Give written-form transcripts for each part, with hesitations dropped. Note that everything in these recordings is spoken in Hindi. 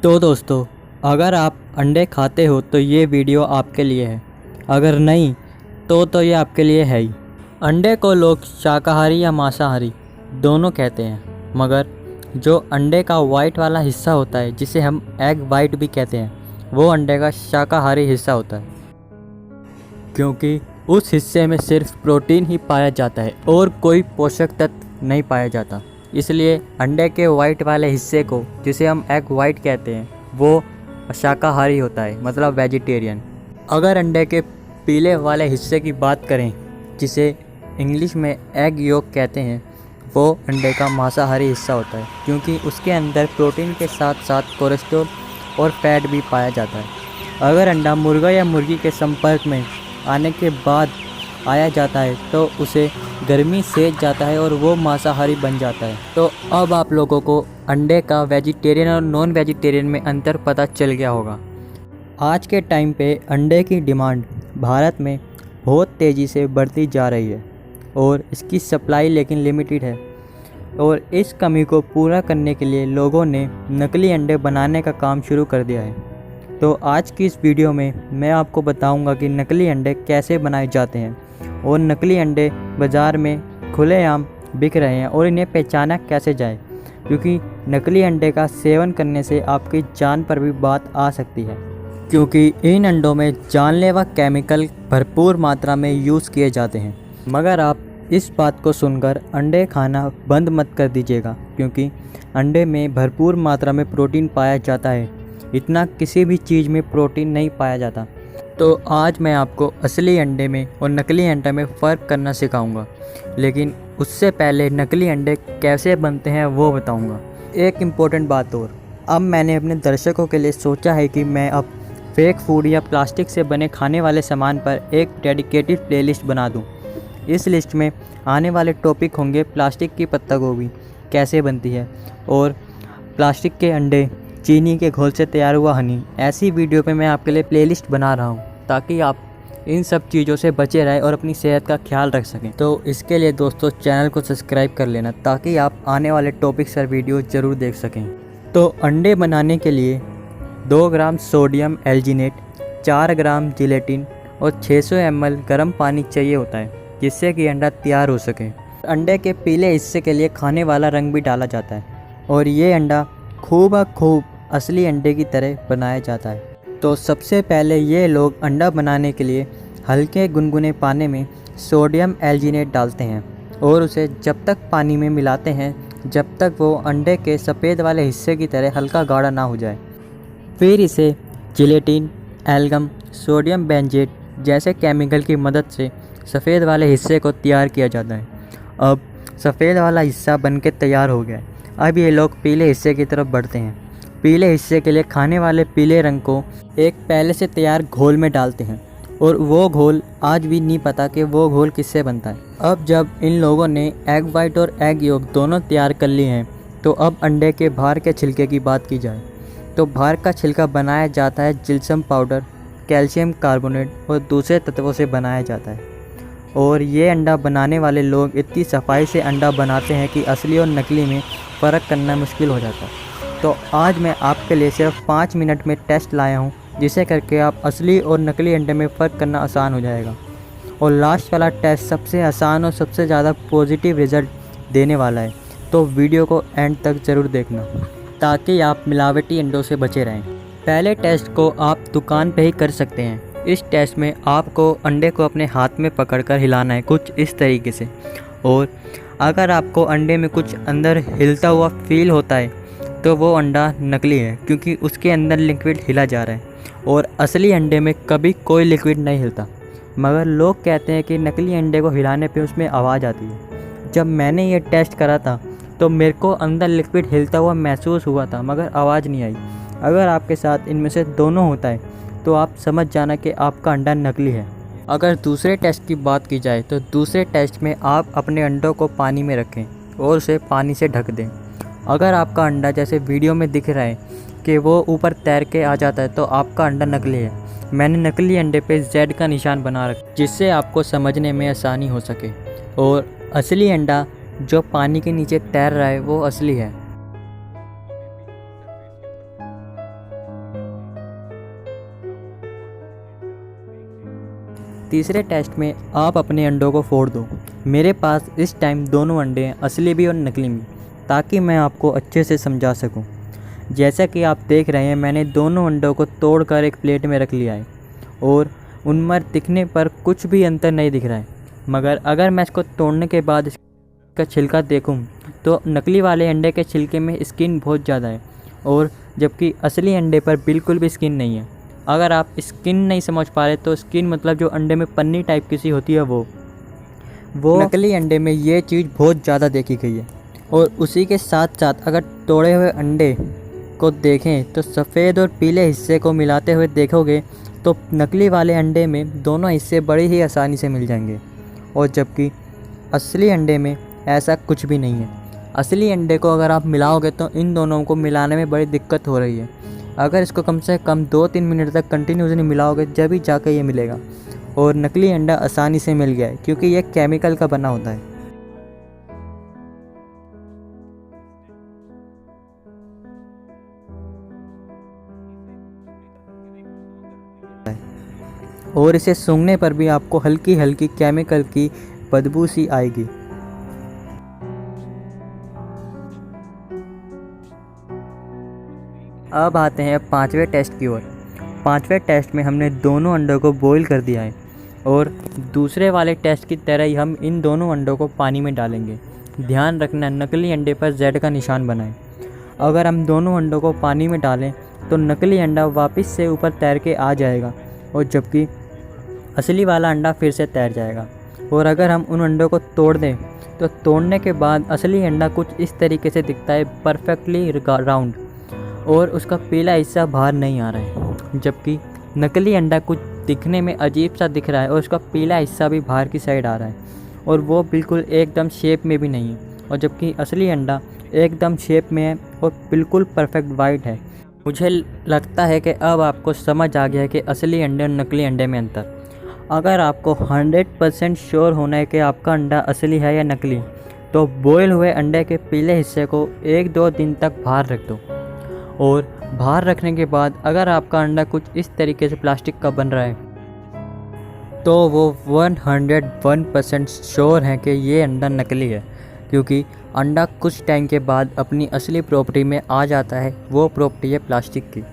तो दोस्तों, अगर आप अंडे खाते हो तो ये वीडियो आपके लिए है। अगर नहीं तो ये आपके लिए है ही। अंडे को लोग शाकाहारी या मांसाहारी दोनों कहते हैं, मगर जो अंडे का वाइट वाला हिस्सा होता है, जिसे हम एग वाइट भी कहते हैं, वो अंडे का शाकाहारी हिस्सा होता है, क्योंकि उस हिस्से में सिर्फ प्रोटीन ही पाया जाता है और कोई पोषक तत्व नहीं पाया जाता। इसलिए अंडे के वाइट वाले हिस्से को, जिसे हम एग वाइट कहते हैं, वो शाकाहारी होता है, मतलब वेजिटेरियन। अगर अंडे के पीले वाले हिस्से की बात करें, जिसे इंग्लिश में एग योक कहते हैं, वो अंडे का मांसाहारी हिस्सा होता है, क्योंकि उसके अंदर प्रोटीन के साथ साथ कोलेस्ट्रॉल और फैट भी पाया जाता है। अगर अंडा मुर्गा या मुर्गी के संपर्क में आने के बाद आया जाता है तो उसे गर्मी सेक जाता है और वो मांसाहारी बन जाता है। तो अब आप लोगों को अंडे का वेजिटेरियन और नॉन वेजिटेरियन में अंतर पता चल गया होगा। आज के टाइम पे अंडे की डिमांड भारत में बहुत तेज़ी से बढ़ती जा रही है और इसकी सप्लाई लेकिन लिमिटेड है, और इस कमी को पूरा करने के लिए लोगों ने नकली अंडे बनाने का काम शुरू कर दिया है। तो आज की इस वीडियो में मैं आपको बताऊंगा कि नकली अंडे कैसे बनाए जाते हैं, और नकली अंडे बाज़ार में खुलेआम बिक रहे हैं और इन्हें पहचाना कैसे जाए, क्योंकि नकली अंडे का सेवन करने से आपकी जान पर भी बात आ सकती है, क्योंकि इन अंडों में जानलेवा केमिकल भरपूर मात्रा में यूज़ किए जाते हैं। मगर आप इस बात को सुनकर अंडे खाना बंद मत कर दीजिएगा, क्योंकि अंडे में भरपूर मात्रा में प्रोटीन पाया जाता है। इतना किसी भी चीज़ में प्रोटीन नहीं पाया जाता। तो आज मैं आपको असली अंडे में और नकली अंडे में फ़र्क करना सिखाऊंगा, लेकिन उससे पहले नकली अंडे कैसे बनते हैं वो बताऊंगा। एक इम्पोर्टेंट बात और, अब मैंने अपने दर्शकों के लिए सोचा है कि मैं अब फेक फूड या प्लास्टिक से बने खाने वाले सामान पर एक डेडिकेटेड प्लेलिस्ट बना दूं। इस लिस्ट में आने वाले टॉपिक होंगे प्लास्टिक की पत्ता गोभी कैसे बनती है, और प्लास्टिक के अंडे, चीनी के घोल से तैयार हुआ हनी। ऐसी वीडियो पे मैं आपके लिए प्लेलिस्ट बना रहा हूँ ताकि आप इन सब चीज़ों से बचे रहें और अपनी सेहत का ख्याल रख सकें। तो इसके लिए दोस्तों चैनल को सब्सक्राइब कर लेना, ताकि आप आने वाले टॉपिक्स और वीडियो ज़रूर देख सकें। तो अंडे बनाने के लिए 2 ग्राम सोडियम एल्जिनेट, 4 ग्राम जिलेटिन और 600 ml गर्म पानी चाहिए होता है, जिससे कि अंडा तैयार हो सके। अंडे के पीले हिस्से के लिए खाने वाला रंग भी डाला जाता है, और ये अंडा खूब असली अंडे की तरह बनाया जाता है। तो सबसे पहले ये लोग अंडा बनाने के लिए हल्के गुनगुने पानी में सोडियम एल्जिनेट डालते हैं और उसे जब तक पानी में मिलाते हैं जब तक वो अंडे के सफ़ेद वाले हिस्से की तरह हल्का गाढ़ा ना हो जाए। फिर इसे जिलेटिन, एल्गम, सोडियम बेंजेट जैसे केमिकल की मदद से सफ़ेद वाले हिस्से को तैयार किया जाता है। अब सफ़ेद वाला हिस्सा बनके तैयार हो गया है। अब ये लोग पीले हिस्से की तरफ बढ़ते हैं। पीले हिस्से के लिए खाने वाले पीले रंग को एक पहले से तैयार घोल में डालते हैं, और वो घोल आज भी नहीं पता कि वो घोल किससे बनता है। अब जब इन लोगों ने एग वाइट और एग योक दोनों तैयार कर लिए हैं, तो अब अंडे के बाहर के छिलके की बात की जाए तो बाहर का छिलका बनाया जाता है जिप्सम पाउडर, कैल्शियम कार्बोनेट और दूसरे तत्वों से बनाया जाता है। और ये अंडा बनाने वाले लोग इतनी सफाई से अंडा बनाते हैं कि असली और नकली में फ़र्क करना मुश्किल हो जाता है। तो आज मैं आपके लिए सिर्फ 5 मिनट में टेस्ट लाया हूँ, जिसे करके आप असली और नकली अंडे में फ़र्क करना आसान हो जाएगा। और लास्ट वाला टेस्ट सबसे आसान और सबसे ज़्यादा पॉजिटिव रिज़ल्ट देने वाला है। तो वीडियो को एंड तक ज़रूर देखना, ताकि आप मिलावटी अंडों से बचे रहें। पहले टेस्ट को आप दुकान पे ही कर सकते हैं। इस टेस्ट में आपको अंडे को अपने हाथ में पकड़कर हिलाना है, कुछ इस तरीके से। और अगर आपको अंडे में कुछ अंदर हिलता हुआ फील होता है तो वो अंडा नकली है, क्योंकि उसके अंदर लिक्विड हिला जा रहा है, और असली अंडे में कभी कोई लिक्विड नहीं हिलता। मगर लोग कहते हैं कि नकली अंडे को हिलाने पे उसमें आवाज़ आती है। जब मैंने ये टेस्ट करा था तो मेरे को अंदर लिक्विड हिलता हुआ महसूस हुआ था, मगर आवाज़ नहीं आई। अगर आपके साथ इनमें से दोनों होता है तो आप समझ जाना कि आपका अंडा नकली है। अगर दूसरे टेस्ट की बात की जाए तो दूसरे टेस्ट में आप अपने अंडों को पानी में रखें और उसे पानी से ढक दें। अगर आपका अंडा जैसे वीडियो में दिख रहा है कि वो ऊपर तैर के आ जाता है, तो आपका अंडा नकली है। मैंने नकली अंडे पे Z का निशान बना रखा, जिससे आपको समझने में आसानी हो सके। और असली अंडा जो पानी के नीचे तैर रहा है वो असली है। तीसरे टेस्ट में आप अपने अंडों को फोड़ दो। मेरे पास इस टाइम दोनों अंडे हैं, असली भी और नकली भी, ताकि मैं आपको अच्छे से समझा सकूं। जैसा कि आप देख रहे हैं, मैंने दोनों अंडों को तोड़कर एक प्लेट में रख लिया है और उनमें दिखने पर कुछ भी अंतर नहीं दिख रहा है। मगर अगर मैं इसको तोड़ने के बाद इसका छिलका देखूं तो नकली वाले अंडे के छिलके में स्किन बहुत ज़्यादा है और जबकि असली अंडे पर बिल्कुल भी स्किन नहीं है। अगर आप स्किन नहीं समझ पा रहे तो स्किन मतलब जो अंडे में पन्नी टाइप की सी होती है वो नकली अंडे में ये चीज़ बहुत ज़्यादा देखी गई है। और उसी के साथ साथ अगर तोड़े हुए अंडे को देखें तो सफ़ेद और पीले हिस्से को मिलाते हुए देखोगे तो नकली वाले अंडे में दोनों हिस्से बड़ी ही आसानी से मिल जाएंगे और जबकि असली अंडे में ऐसा कुछ भी नहीं है। असली अंडे को अगर आप मिलाओगे तो इन दोनों को मिलाने में बड़ी दिक्कत हो रही है। अगर इसको कम से कम 2-3 मिनट तक कंटिन्यूसली मिलाओगे जब ही जाकर ये मिलेगा। और नकली अंडा आसानी से मिल गया है क्योंकि ये केमिकल का बना होता है। और इसे सूंघने पर भी आपको हल्की हल्की केमिकल की बदबू सी आएगी। अब आते हैं 5वें टेस्ट की ओर। 5वें टेस्ट में हमने दोनों अंडों को बॉईल कर दिया है और दूसरे वाले टेस्ट की तरह ही हम इन दोनों अंडों को पानी में डालेंगे। ध्यान रखना, नकली अंडे पर Z का निशान बनाएं। अगर हम दोनों अंडों को पानी में डालें तो नकली अंडा वापस से ऊपर तैर के आ जाएगा और जबकि असली वाला अंडा फिर से तैर जाएगा। और अगर हम उन अंडों को तोड़ दें तो तोड़ने के बाद असली अंडा कुछ इस तरीके से दिखता है, परफेक्टली राउंड, और उसका पीला हिस्सा बाहर नहीं आ रहा है। जबकि नकली अंडा कुछ दिखने में अजीब सा दिख रहा है और उसका पीला हिस्सा भी बाहर की साइड आ रहा है और वो बिल्कुल एकदम शेप में भी नहीं है। और जबकि असली अंडा एकदम शेप में है और बिल्कुल परफेक्ट वाइट है। मुझे लगता है कि अब आपको समझ आ गया है कि असली अंडे और नकली अंडे में अंतर। अगर आपको 100% श्योर होना है कि आपका अंडा असली है या नकली, तो बॉयल हुए अंडे के पीले हिस्से को 1-2 दिन तक बाहर रख दो। और बाहर रखने के बाद अगर आपका अंडा कुछ इस तरीके से प्लास्टिक का बन रहा है तो वो 101% श्योर है कि ये अंडा नकली है, क्योंकि अंडा कुछ टाइम के बाद अपनी असली प्रॉपर्टी में आ जाता है। वो प्रॉपर्टी है प्लास्टिक की।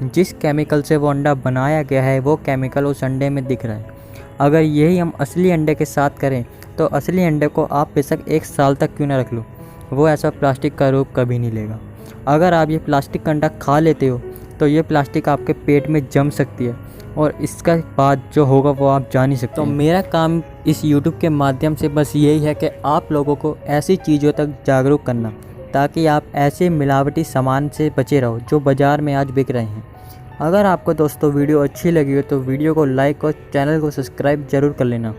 जिस केमिकल से वो अंडा बनाया गया है वो केमिकल उस अंडे में दिख रहा है। अगर यही हम असली अंडे के साथ करें तो असली अंडे को आप बेशक 1 साल तक क्यों ना रख लो, वो ऐसा प्लास्टिक का रूप कभी नहीं लेगा। अगर आप ये प्लास्टिक का अंडा खा लेते हो तो ये प्लास्टिक आपके पेट में जम सकती है और इसका बाद जो होगा वो आप जान ही सकते हो। तो मेरा काम इस YouTube के माध्यम से बस यही है कि आप लोगों को ऐसी चीज़ों तक जागरूक करना, ताकि आप ऐसे मिलावटी सामान से बचे रहो जो बाज़ार में आज बिक रहे हैं। अगर आपको दोस्तों वीडियो अच्छी लगी हो तो वीडियो को लाइक और चैनल को सब्सक्राइब ज़रूर कर लेना।